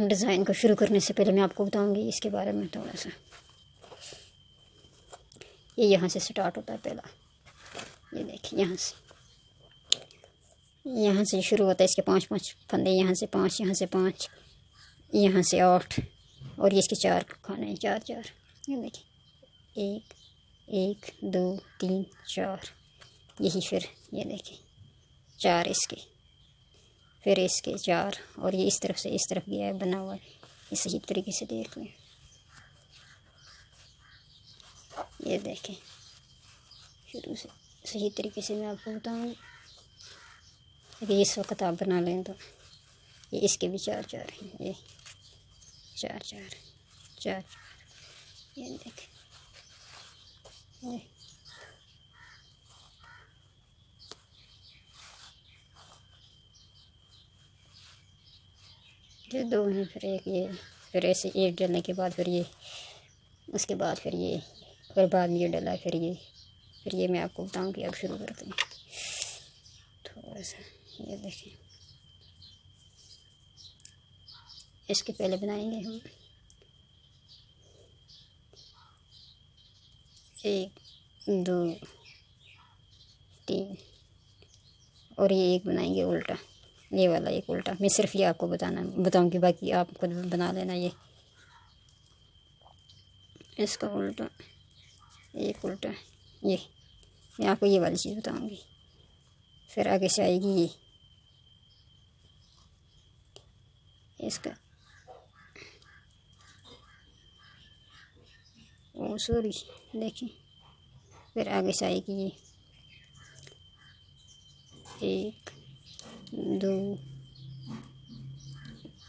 Design को शुरू करने से पहले मैं आपको बताऊंगी इसके बारे में थोड़ा सा। ये यहाँ से स्टार्ट होता है पहला, ये देखिए यहाँ से शुरू होता है। इसके 5-5 फंदे, यहाँ से 5, यहाँ से 5, यहाँ से 8, और ये इसके 4 खाने हैं, 4-4। ये देखिए 1 1 2 3 4, यही फिर ये देखिए 4 इसके, फिर इसके 4, और ये इस तरफ से इस तरफ गया है बना हुआ है। ये सही तरीके से देख लें, ये देखें शुरू से सही तरीके से मैं आपको बताऊँ। अगर इस वक्त आप बना लें तो ये इसके भी 4-4 हैं, ये 4-4 4, ये देखें ये 2 हैं, फिर एक ये, फिर ऐसे एक डलने के बाद फिर ये, उसके बाद फिर ये, फिर बाद में ये डला, फिर ये मैं आपको बताऊँ कि अब शुरू करते हैं थोड़ा सा। ये देखें इसके पहले बनाएंगे हम 1 2 3, और ये एक बनाएंगे उल्टा, ये वाला एक उल्टा। मैं सिर्फ ये आपको बताऊंगी, बाकी आप खुद बना लेना। ये इसका उल्टा, एक उल्टा, ये मैं आपको ये वाली चीज़ बताऊंगी। फिर आगे से आएगी ये इसका, ओ सॉरी देखिए, फिर आगे से आएगी ये 1 2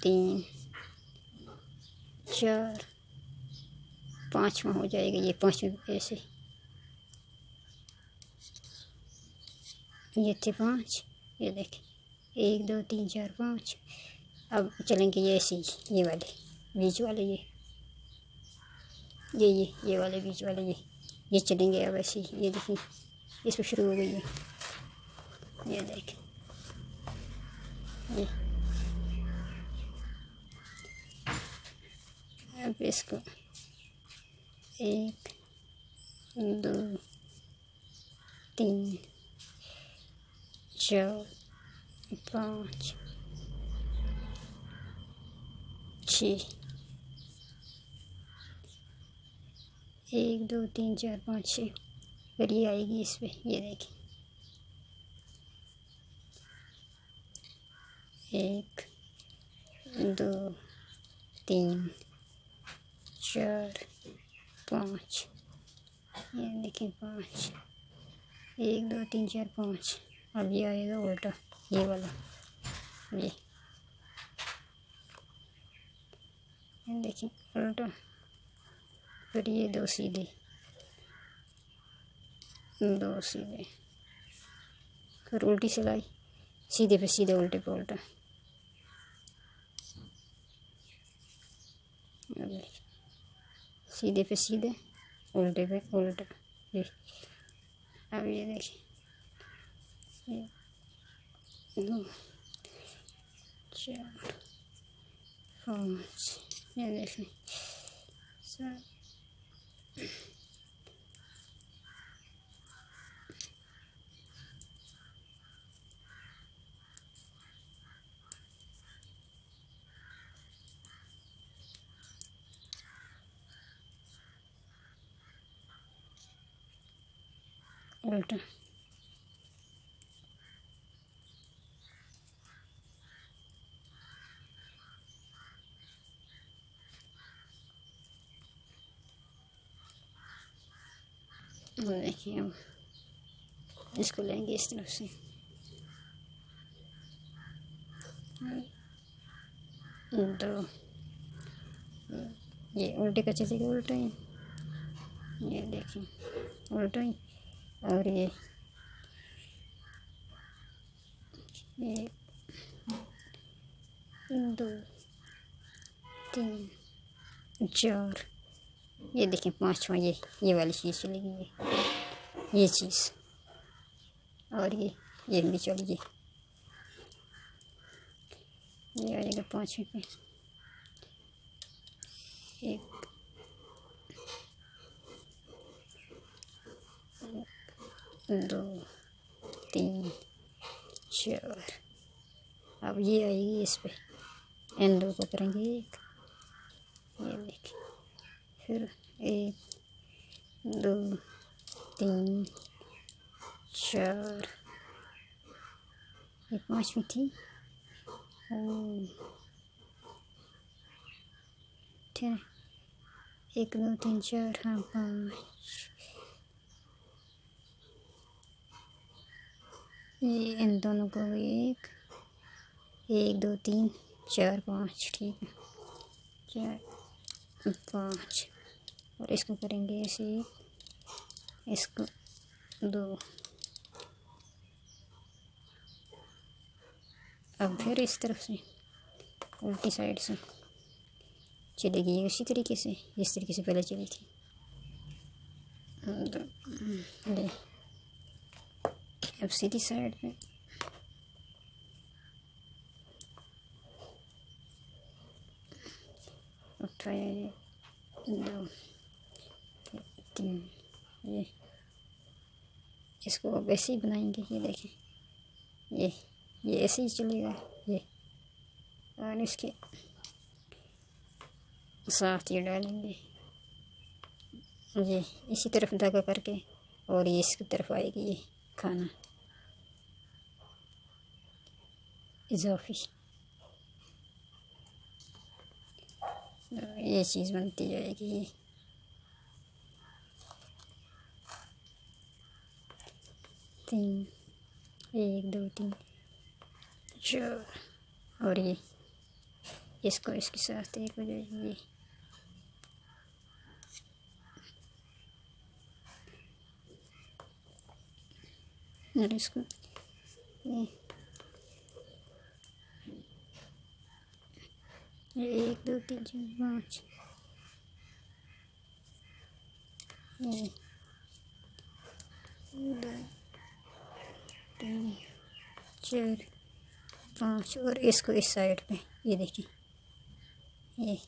3 4, 5वां हो जाएगा ये, 5वें ऐसे, ये थे 5, ये देखें 1 2 3 4 5। अब चलेंगे ये ऐसे, ये वाले बीच वाले, ये वाले बीच वाले, ये चलेंगे अब ऐसे। ये देखिए इस पर शुरू हो गई है, ये देखें ये। अब इसको 1 2 3 4 5 6, 1 2 3 4 5 6, फिर ये आएगी इस पे, ये देखें 1 2 3 4 5, ये देखें 5, 1 2 3 4 5। अब ये आएगा उल्टा, ये वाला, ये देखिए उल्टा, फिर ये 2 सीधे, 2 सीधे, फिर उल्टी सिलाई, सीधे पे सीधे, उल्टे पे उल्टा, सीधे पे सीधे, उल्टे पे उल्टा। ये अब ये देखिए 2 4 5, ये देखें 7, उल्टा, और देखिए अब इसको लेंगे इस तरफ से, 2, ये उल्टे का चलेगा, उल्टा ही, ये देखें उल्टा ही, और ये 1 2 3 4, ये देखें 5वां, ये वाली चीज़ चलेगी, ये चीज़, और ये भी चलिए, ये आएगा 5वें पे, एक, दो, तीन, चार। अब ये आएगी इस पे, इन दो को करेंगे एक, ये देखिए, फिर एक, दो, तीन, चार, ये पाँचवीं थी, ठीक है, एक, दो, तीन, चार, हाँ 5, ये इन दोनों को एक, एक, दो, तीन, चार, 5, ठीक है, 4, 5, और इसको करेंगे ऐसे, इसको 2। अब फिर इस तरफ से उल्टी साइड से चलेगी ये उसी तरीके से जिस तरीके से पहले चली थी। ले अब सीधी साइड पे उठाया, ये 2, 3, ये इसको अब ऐसे ही बनाएंगे, ये देखें, ये ऐसे ही चलेगा ये, और इसके साथ ये डालेंगे, ये इसी तरफ धागा करके, और ये इसकी तरफ आएगी ये खाना इजाफी, ये चीज़ बनती जाएगी ये। तीन, 1, 2, 3, 4, और ये इसको इसके साथ एक हो जाएगी, और इसको ये 1, 2, 3, 4, 5, ये 2, 3, 4, 5, और इसको इस साइड पे, ये देखिए, ये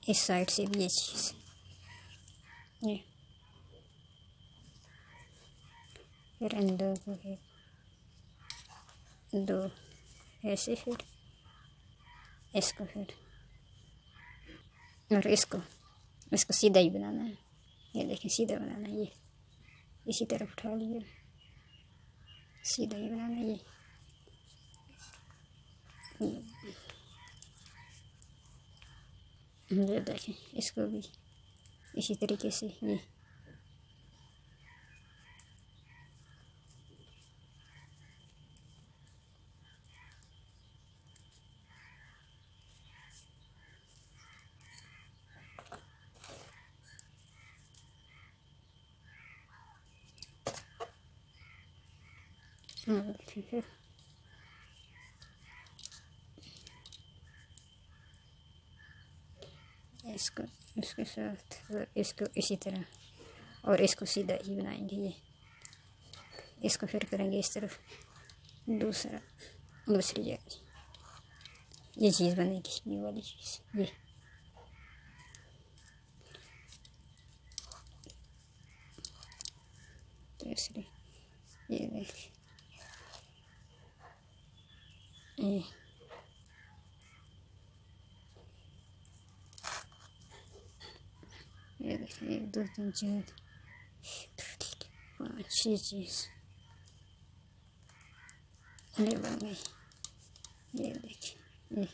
इस साइड से भी ये चीज़, ये फिर इन दो को एक, 2 ऐसे, फिर इसको, फिर और इसको सीधा ही बनाना है, ये देखिए सीधा बनाना है, ये इसी तरफ उठा लिया, सीधा ही बनाना है, ये देखें, इसको भी इसी तरीके से ये फिर इसको इसके साथ, और इसको इसी तरह, और इसको सीधा ही बनाएंगे, ये इसको फिर करेंगे इस तरफ, दूसरी जगह ये चीज़ बनेगी, ये वाली चीज़, ये तीसरी, ये देखिए, ये देखिए, 1, 2, 3, 4, 5, 6 चीज़ ये बन गई, ये देखिए, ये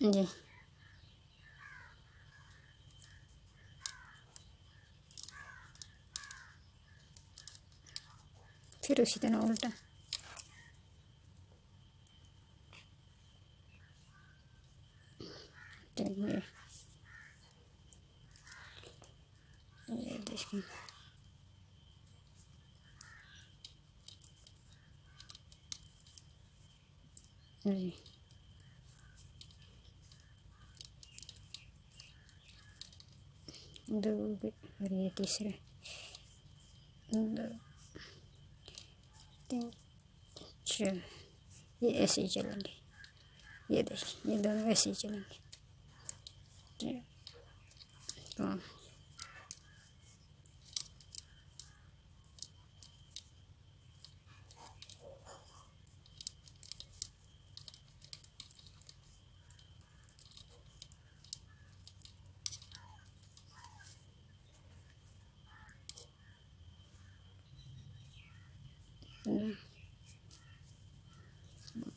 जी, फिर उसी तरह उल्टा, ये देखिए, जी दो और ये तीसरा, दो तीन चार, ये ऐसे ही चलेंगे। ये देखिए ये दोनों ऐसे ही चलेंगे। तो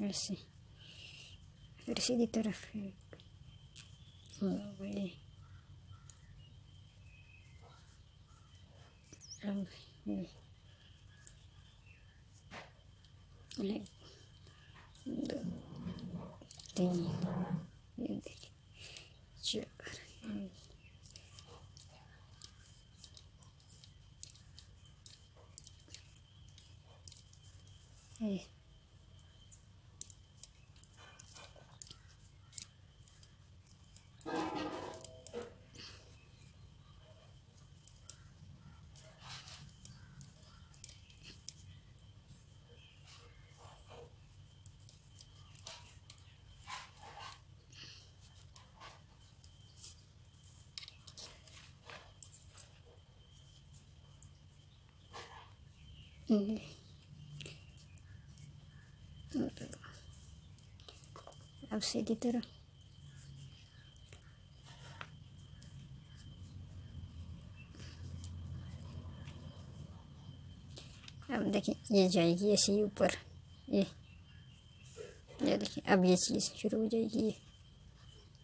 ऐसे फिर सीधी तरफ ये अब ये एक दो तीन, ये देखिए चार, ये अब सीधी तरफ अब देखिए ये जाएगी ऐसे ही ऊपर, ये देखिए अब ये चीज़ शुरू हो जाएगी। ये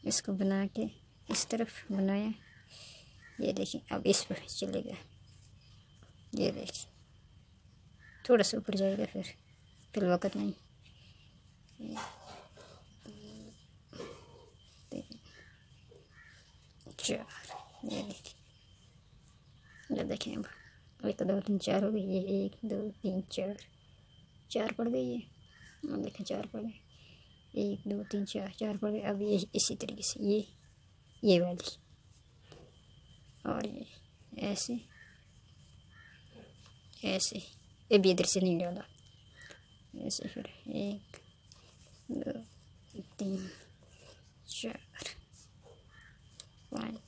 इसको बना के इस तरफ बनाया, ये देखिए अब इस पर चलेगा। ये देखिए थोड़ा सा ऊपर जाएगा, फिर वक्त नहीं। तीन चार, ये देखिए अब एक दो तीन चार हो गई। ये एक दो तीन चार, चार पड़ गई है। अब देखें चार पड़ गए, एक दो तीन चार, चार पड़ गए। अब ये इसी तरीके से ये वाली और ये ऐसे ऐसे, ये भी इधर से नहीं डाला, ऐसे फिर एक दो तीन चार पाँच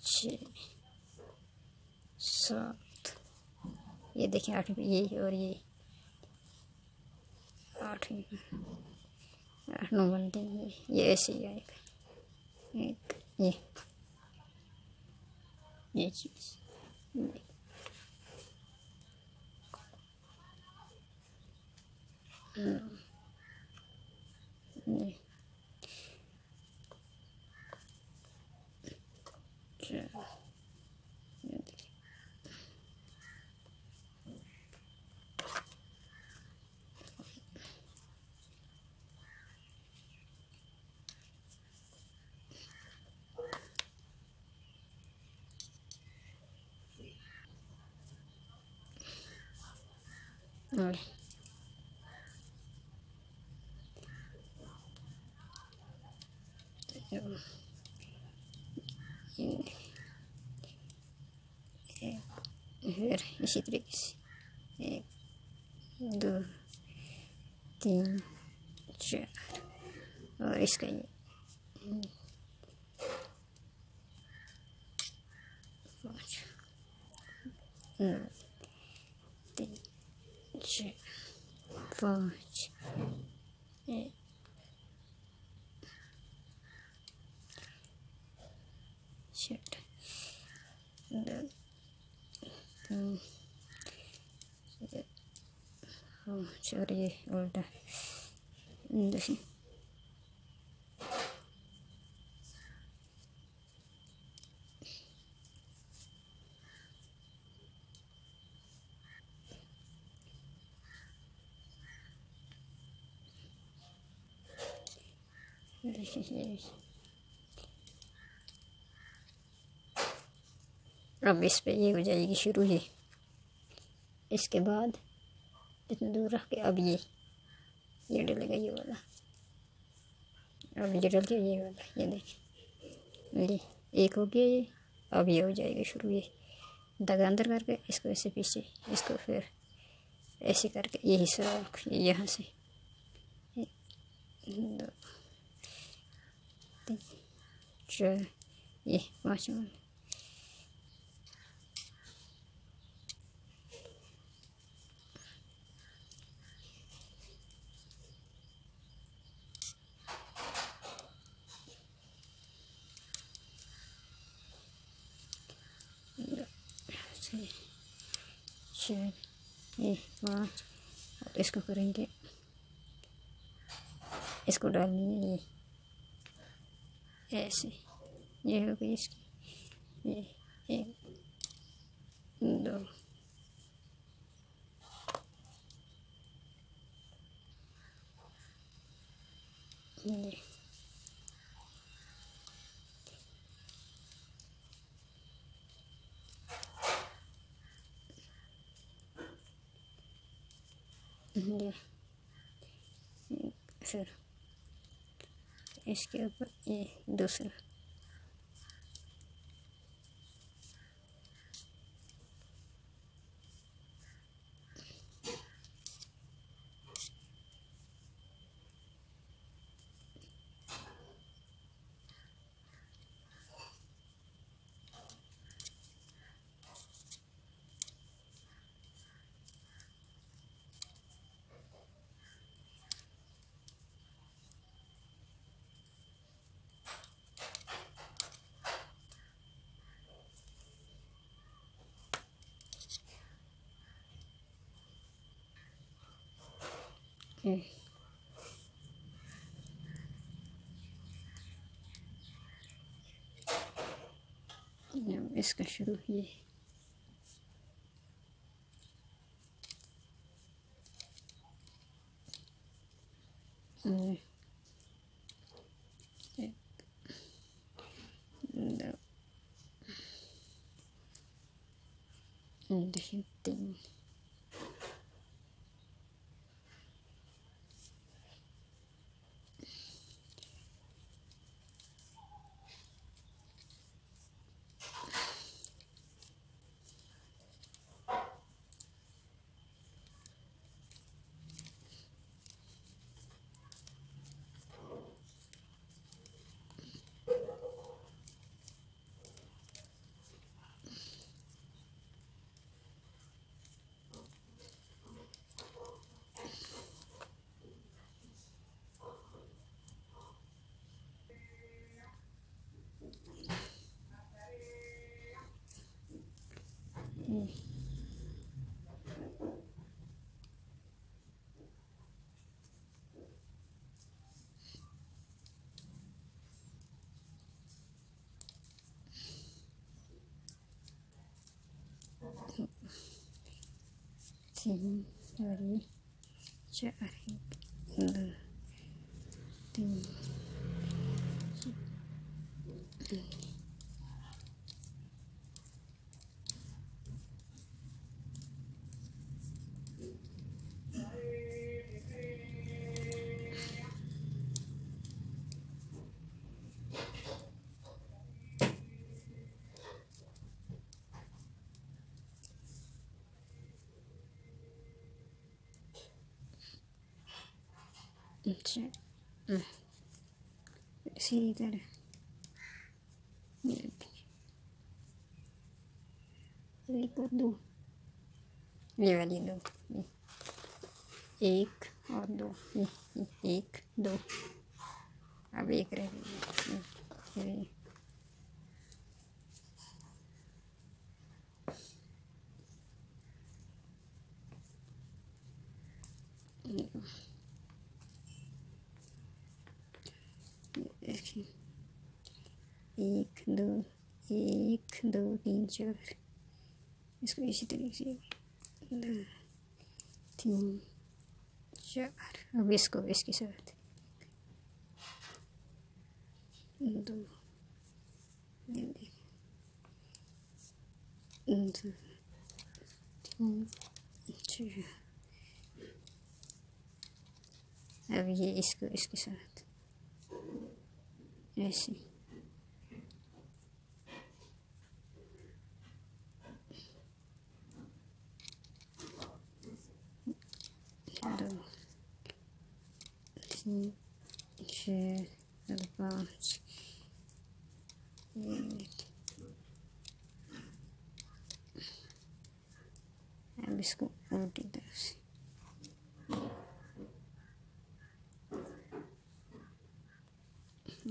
छः सात, ये देखिए आठ, ये और ये आठ आठ नौ बनते हैं। ये ऐसे ही आएगा। एक ये चीज़ और फिर इसी तरीके से एक दो तीन चार, और इसका ये पाँच नौ तीन चार पाँच, एक छठ दो तीन पाँच, और ये उल्टा देखिए अब इस पे ये हो जाएगी शुरू। ये इसके बाद इतने दूर रख के अब ये डलेगा, ये वाला। अब ये डल गया, ये वाला, ये देखिए, ये एक हो गया, अब ये हो जाएगा शुरू। ये धागा अंदर करके इसको ऐसे पीछे, इसको फिर ऐसे करके यही सुराख यहाँ से 1 2 3 4 ये 5 4 ये 5 और इसको करेंगे, इसको डालेंगे ये ऐसे, ये हो गई इसकी ये 1 2 ये फिर इसके ऊपर ये दूसरा इसका शुरू ये देखिए 3 3 और ये 4 1 2 3 अच्छा इसी तरह कर दो, ये वाली 2 1 और 2 1 2 अब 1 रह गई। देखिए 1 2 1 2 3 4 इसको इसी तरीके से 2 3 4 अब इसको इसके साथ 2 3 4 अब ये इसको इसके साथ ऐसे 2 3 4 5 अब इसको उल्टी तरफ से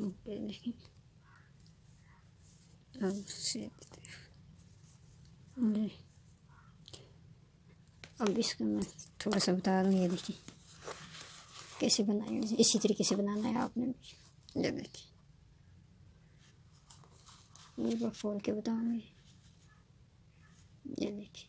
ओके देखिए। अब सीधी तरफ अब इसको मैं थोड़ा सा बता दूँ। ये देखिए कैसे बनाएंगे, इसी तरीके से बनाना है आपने भी। ये देखिए ये खोल के बताऊँगी। ये देखिए